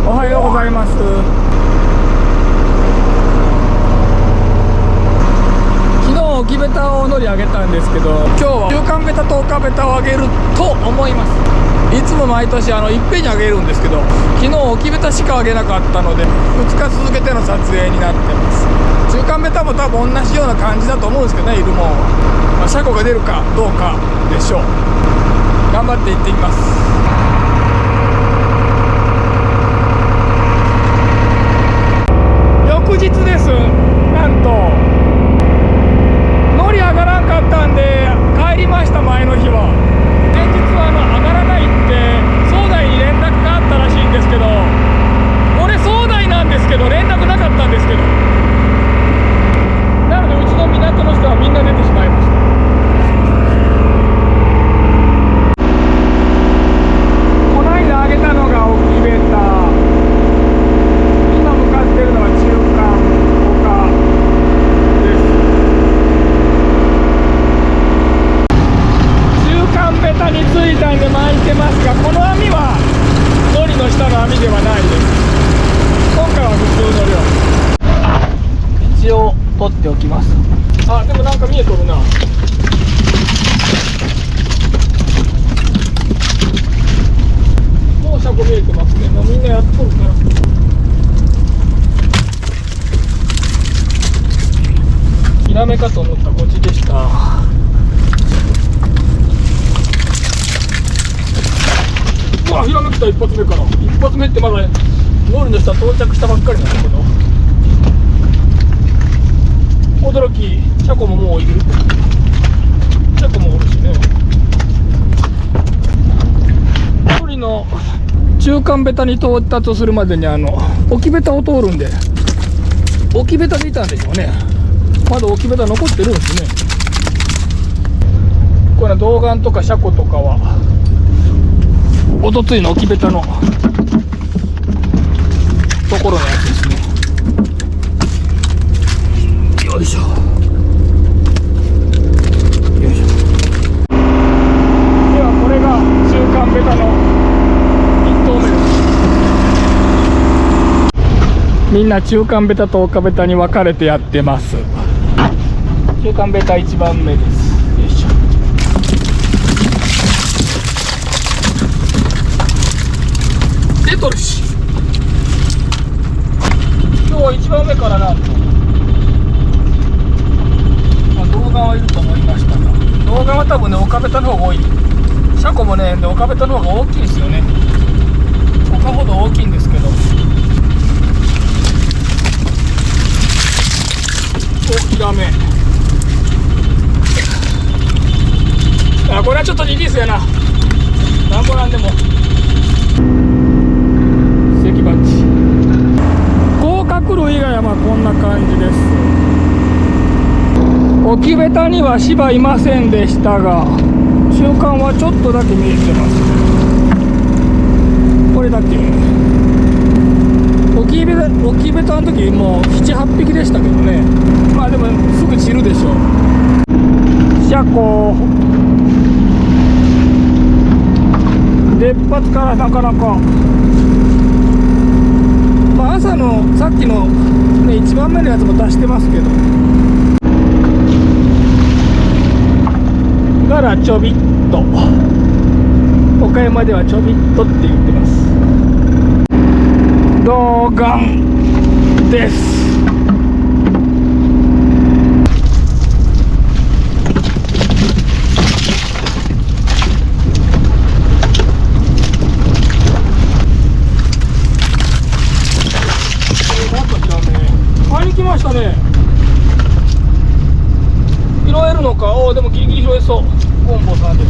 おはようございます。昨日置きベタを乗り上げたんですけど、今日は中間ベタと岡ベタを上げると思います。いつも毎年いっぺんに上げるんですけど、昨日置きベタしか上げなかったので2日続けての撮影になってます。中間ベタも多分同じような感じだと思うんですけどね、いるもんは、車庫が出るかどうかでしょう。頑張っていってみます。翌日です。なんと乗り上がらんかったんで帰りました。前の日は前日は上がらないって総大に連絡があったらしいんですけど、俺総大なんですけど連絡なかったんですけど、なのでうちの港の人はみんな出てしまいました。この間上げたのが置きベタ、今向かってるのは中間丘です。中間ベタに着いたんで巻いてますが、この網はノリの下の網ではないです。今回は普通の量、一応取っておきます。あ、でもなんか見えとるな。もう車庫見えてますね。もうみんなやっとるから。ヒラメかと思ったこっちでした。うわ、ヒラメ来た。一発目から。一発目ってまだノリの下到着したばっかりなんだけど、驚き、車庫ももういる。車庫もおるしね。ノリの中間ベタに到達するまでに置きベタを通るんで、置きベタでいたんでしょうね。まだ置きベタ残ってるんですね。これは銅岩とか車庫とかはおとついの置きベタのところのやつですね。よいしょよいしょ。ではこれが中間ベタの1投目です。みんな中間ベタと岡ベタに分かれてやってます。中間ベタ1番目です。よいしょ。出とるし、今日は1番目からなんと、動画はいると思いましたが、動画は多分ね岡ベタの方が多い。車庫もね岡ベタの方が大きいですよね。岡ほど大きいんですけど、お、ヒラメ。あ、これはちょっとリリースやな。なんぼなんでも関バッチ。甲殻類以外はまあこんな感じです。置きベタには芝いませんでしたが、中間はちょっとだけ見えてます。これだけ。置きベタの時もう 7,8 匹でしたけどね。まあでもすぐ散るでしょう。車庫出発からなかなか、まあ、朝のさっきの、ね、1番目のやつも出してますけど、からちょびっと、岡山ではちょびっとって言ってます。銅岩です。買いに来ましたね。拾えるのか。おお、でもギリギリ拾えそう。ゴンボさんです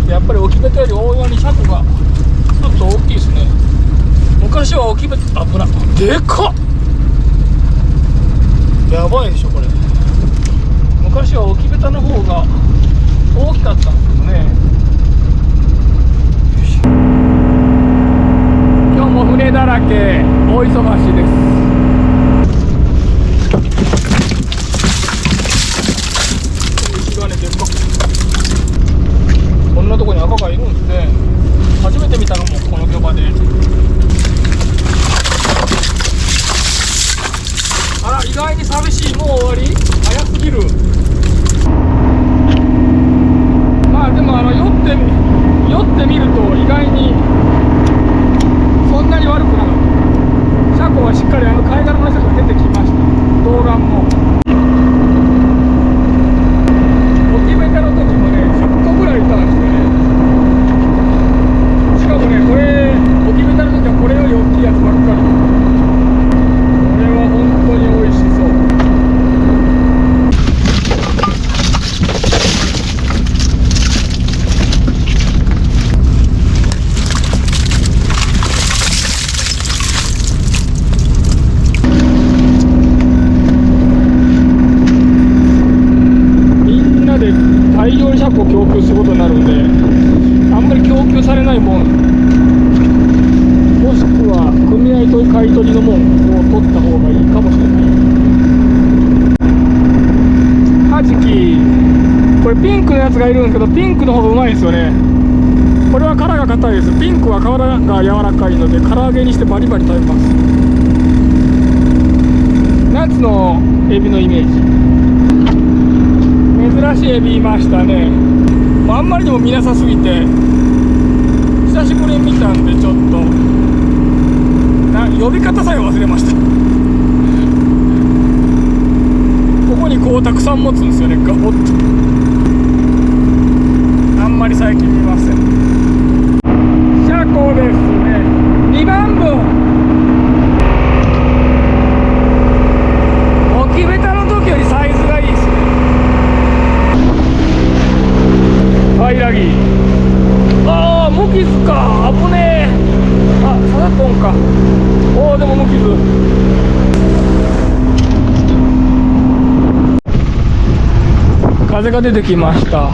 が、やっぱり置きベタより大岩に車庫がちょっと大きいですね。昔は置きベタ、危ない、でかっ、やばいでしょこれ。昔は置きベタの方が大きかったんですけどね。今日も船だらけ、大忙しです。石がね、でっかく、こんなとこに赤がいるんですね。ってみると意外にそんなに悪くなかった。車庫はしっかり貝殻の下から出てきました。動画も置きベタの時もね10個ぐらいいたんですよね。しかもねこれ置きベタの時はこれより大きいやつばっかり。これは本当に美味しそう。大量に車庫を供給することになるんで、あんまり供給されないもん、もしくは組合と買い取りのもんを取った方がいいかもしれない。はじきこれピンクのやつがいるんですけど、ピンクの方がうまいですよね。これは殻が硬いです。ピンクは皮が柔らかいので唐揚げにしてバリバリ食べます。夏のエビのイメージ。珍しいエビいましたね。あんまりにも見なさすぎて久しぶりに見たんで、ちょっと呼び方さえ忘れました。ここにこうたくさん持つんですよね、ガボッと。あんまり最近見ません。車庫ですね、2番分。置きベタの時よりサイズがいいですね。平木、ああ無傷か、危ねえ。あ、刺さっとんか。おお、でも無傷。風が出てきました。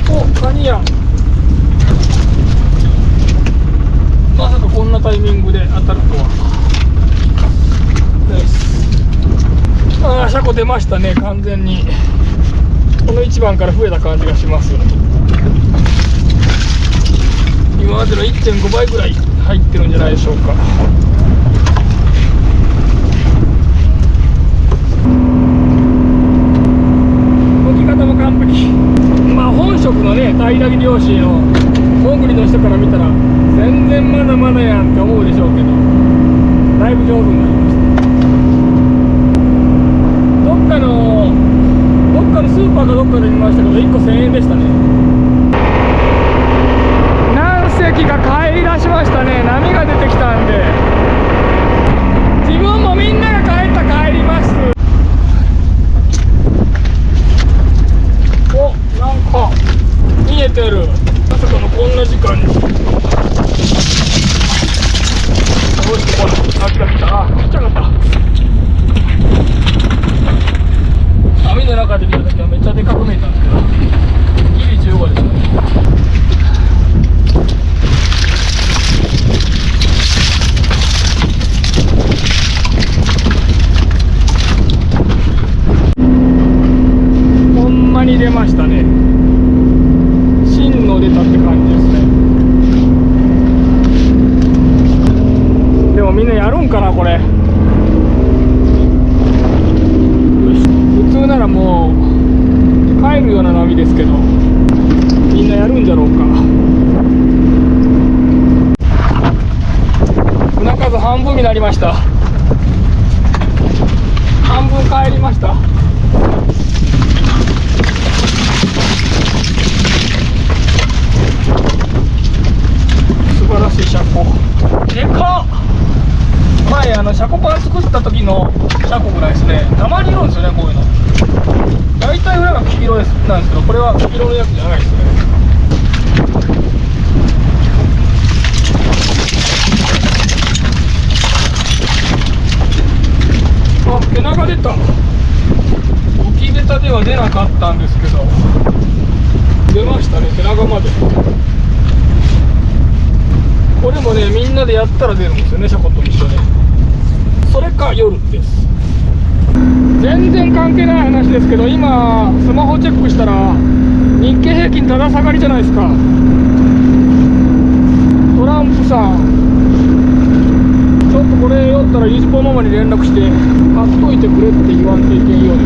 お、カニや。まさかこんなタイミングで当たるとは。ああ、車庫出ましたね。完全にこの1番から増えた感じがします。今までの 1.5 倍ぐらい入ってるんじゃないでしょうか。置き方も完璧。まあ本職のね平木漁師のモンゴリの人から見たら全然まだまだやんって思うでしょうけど、だいぶ上手になりました。どっかのスーパーかどっかで見ましたけど1個1000円でしたね。何隻か帰り出しましたね。波が出てきたんで、自分もみんなが帰ります。お、なんか見えてる。まさかのこんな時間に。おいしこら、来た。あ、ちっちゃかった。網の中で見たときはめっちゃでかく見えたんですけど、ギリ15ですね。ほんまに出ましたね。真の出たって感じですね。でもみんなやるんかなこれ。普通ならもう帰るような波ですけど、みんなやるんじゃろうか。船数半分になりました。半分帰りました。素晴らしい車庫。でかっ。前車庫パン作った時の車庫ぐらいですね。たまにいるんですよね、こういうの。大体裏が黄色なんですけど、これは黄色のやつじゃないですね。あ、毛長出た。置きベタでは出なかったんですけど出ましたね、毛長まで。これもねみんなでやったら出るんですよね、車庫と一緒で。それか夜です。全然関係ない話ですけど、今スマホチェックしたら日経平均ただ下がりじゃないですか。トランプさんちょっとここれ酔ったらゆずぽんママに連絡して買っといてくれって言わんといけんようで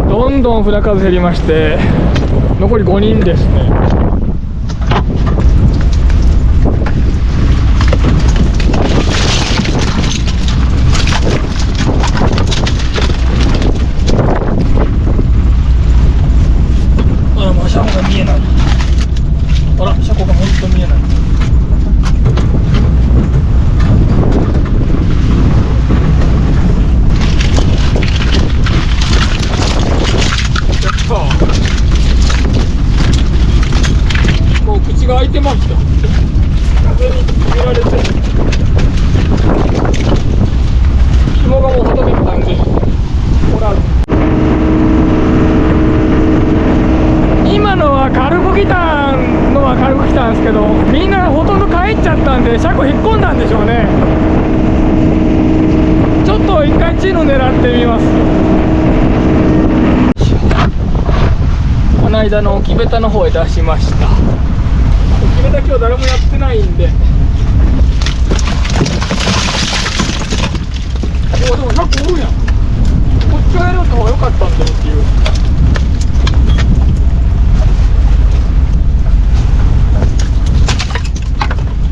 す。どんどん船数減りまして残り5人ですね。あら、もう車庫が見えない。あら、車庫が本当に見えない。もう口が開いてました。風に揺られて紐がもうほとんどたんで、ほら今のは軽く来たのは軽く来たんですけど、みんなほとんど帰っちゃったんで車庫引っ込んだんでしょうね。ちょっと一回チヌ狙ってみます。この間の木べたの方へ出しました。木べた今日誰もやってないんで、おでも100おるやん。こっちからやる方が良かったんだよっていう。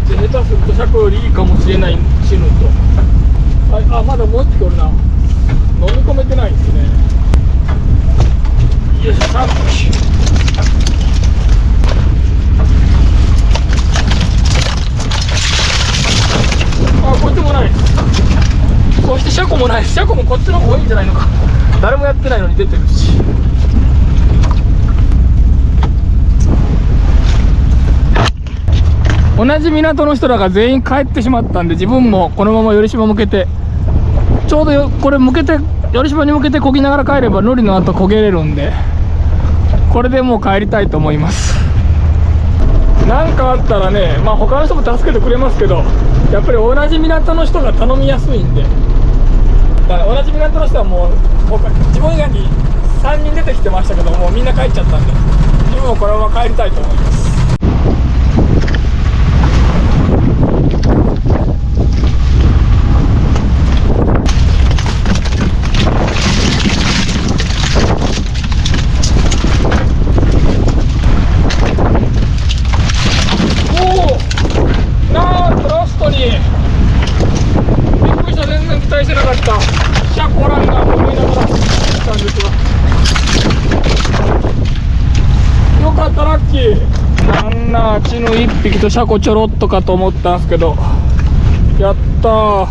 で下手すると100よりいいかもしれない死ぬと。あ、まだもう一匹おるな。飲み込めてないんですね。よいしょ、3匹。あ、こっちもない。そして車庫もない。車庫もこっちの方が多いんじゃないのか。誰もやってないのに出てるし。同じ港の人らが全員帰ってしまったんで、自分もこのまま寄島向けて、ちょうどこれ向けて寄島に向けて漕ぎながら帰ればノリの後焦げれるんで、これでもう帰りたいと思います。何かあったらね、まあ他の人も助けてくれますけど、やっぱり同じ港の人が頼みやすいんで、だから同じ港の人はもう自分以外に3人出てきてましたけど、もうみんな帰っちゃったんで、自分もこのまま帰りたいと思います。チヌ1匹とシャコちょろっとかと思ったんですけど、やったー。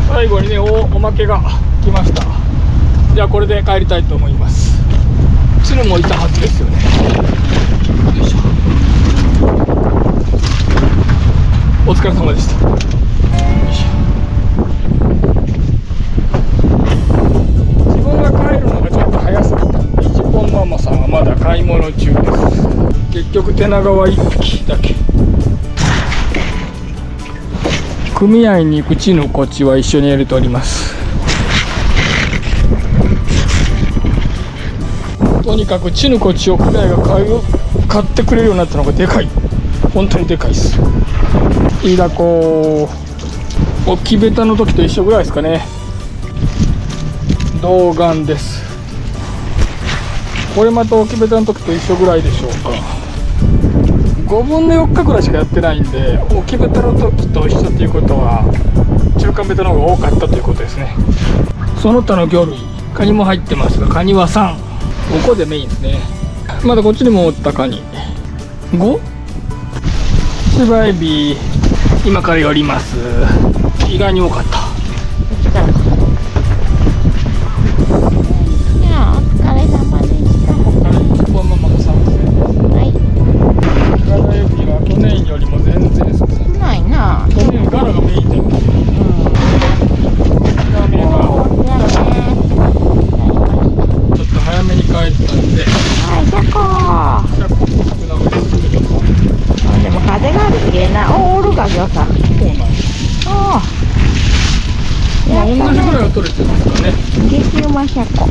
最後にね、おまけが来ました。じゃあこれで帰りたいと思います。チヌもいたはずですよね。よいしょ。お疲れ様でした。よいしょ。自分が帰るのがちょっと早すぎた。ポンママさんはまだ買い物中です。結局手長は1匹だけ。組合に行くチヌこっちは一緒に入れております。とにかくチヌこっちを組合が買ってくれるようになったのがでかい。本当にでかいです。イイダコお木べたの時と一緒ぐらいですかね。童顔です。これまた置きべたの時と一緒ぐらいでしょうか。5分の4日ぐらいしかやってないんで、置きべたの時と一緒っていうことは中間べたの方が多かったということですね。その他の魚類、カニも入ってますが、カニは3、5個でメインですね。まだこっちにもおったカニ 5？ 芝エビ今から寄ります。意外に多かった。取れてますかね。激うまシャコ。同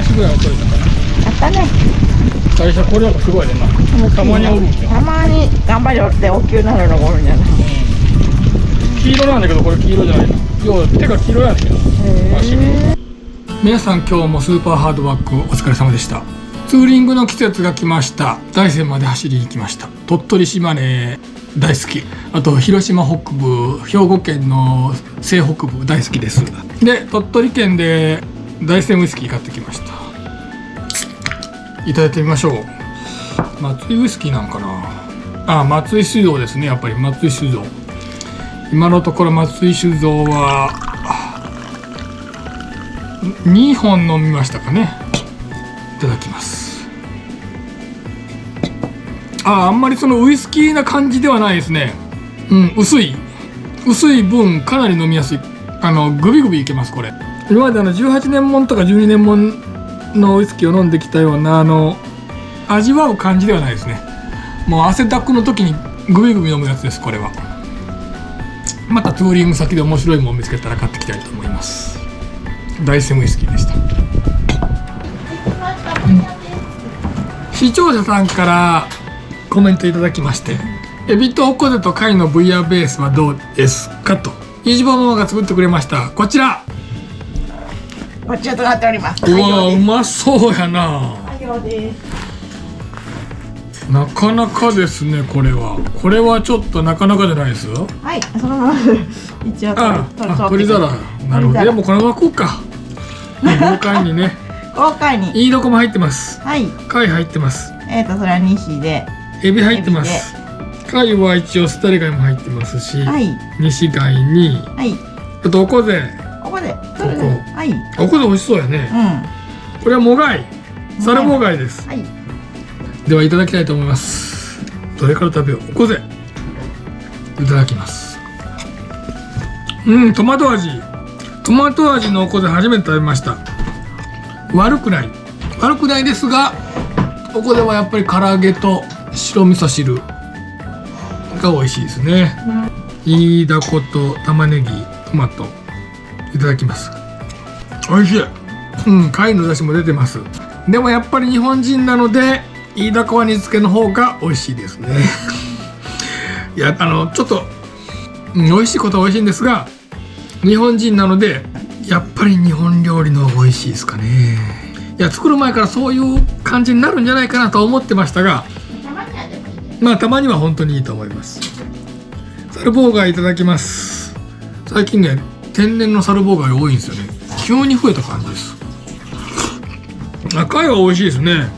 じぐらいは取れたかな。やったね。会社これなんかすごいねんな。たまにおるんや。たまに頑張りおって大きくなるのがおるんじゃない。黄色なんだけどこれ黄色じゃないな。要は手が黄色やねんけど。足が。皆さん今日もスーパーハードワークお疲れ様でした。ツーリングの季節が来ました。大山まで走りに行きました。鳥取島根大好き。あと広島北部、兵庫県の西北部大好きです。で鳥取県で大山ウイスキー買ってきました。いただいてみましょう。松井ウイスキーなんかな。松井酒造ですね。やっぱり松井酒造。今のところ松井酒造は2本飲みましたかね。いただきます。あんまりそのウイスキーな感じではないですね。薄い分かなり飲みやすい。グビグビいけますこれ。今まで18年もんとか12年もんのウイスキーを飲んできたような味わう感じではないですね。もう汗だくの時にグビグビ飲むやつですこれは。またツーリング先で面白いものを見つけたら買ってきたいと思います。大山ウイスキーでした。視聴者さんからコメントいただきまして、エビとオコゼと貝のブイヤーベースはどうですかと、飯島ママが作ってくれました。こちらこちらとなっております。うわうまそうやな。なかなかですね。これはちょっとなかなかじゃないですよ。はい、そのまま一応取り皿。なるほど。でもこのまま食うか。豪快にね。豪快に。いいどこも入ってます。はい。貝入ってます。それは西で。エビ入ってます。貝は一応スタリ貝も入ってますし、はい。西貝に、はい。あとおこぜ。おこぜ。はい。おこぜ美味しそうやね。これはもがい。サルボガイです。はい。ではいただきたいと思います。どれから食べよう。おこぜいただきます。トマト味のおこぜ初めて食べました。悪くないですが、おこぜはやっぱり唐揚げと白味噌汁が美味しいですね。イイダコと玉ねぎ、トマトいただきます。美味しい。貝の出汁も出てます。でもやっぱり日本人なのでイイダコは煮付けの方が美味しいですね。いやちょっと、美味しいことは美味しいんですが、日本人なのでやっぱり日本料理の方が美味しいですかね。いや作る前からそういう感じになるんじゃないかなと思ってましたが、たまには本当にいいと思います。サルボウガイいただきます。最近ね天然のサルボウガイ多いんですよね。急に増えた感じです。貝は美味しいですね。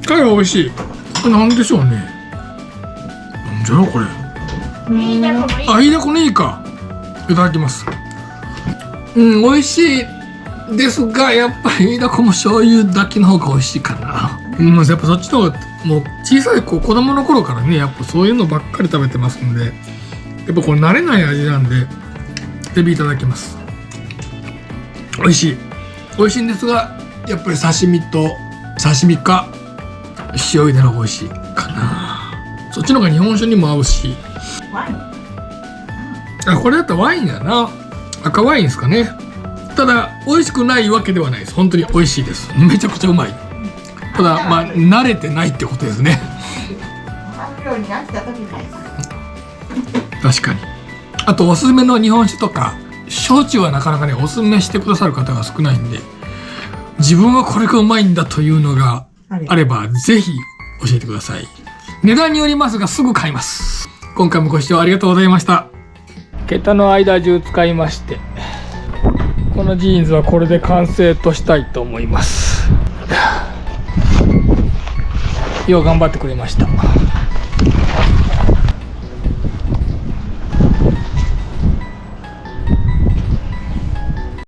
貝は美味しい。これなんでしょうね。なんじゃろこれ。イイダコのいいか。いただきます。美味しいですが、やっぱりイイダコも醤油だけの方が美味しいかな。やっぱそっちの方がもう小さい子供の頃からね、やっぱそういうのばっかり食べてますんで、やっぱこれ慣れない味なんでエビいただきます。美味しいんですが、やっぱり刺身か塩茹での方が美味しいかな。そっちの方が日本酒にも合うし。これだったらワインだな。赤ワインですかね。ただ美味しくないわけではないです。本当に美味しいです。めちゃくちゃうまい。ただ慣れてないってことですね。確かに。あとおすすめの日本酒とか焼酎はなかなかねおすすめしてくださる方が少ないんで、自分はこれがうまいんだというのがあればぜひ教えてください。値段によりますがすぐ買います。今回もご視聴ありがとうございました。桁の間中使いまして、このジーンズはこれで完成としたいと思います。よう頑張ってくれました。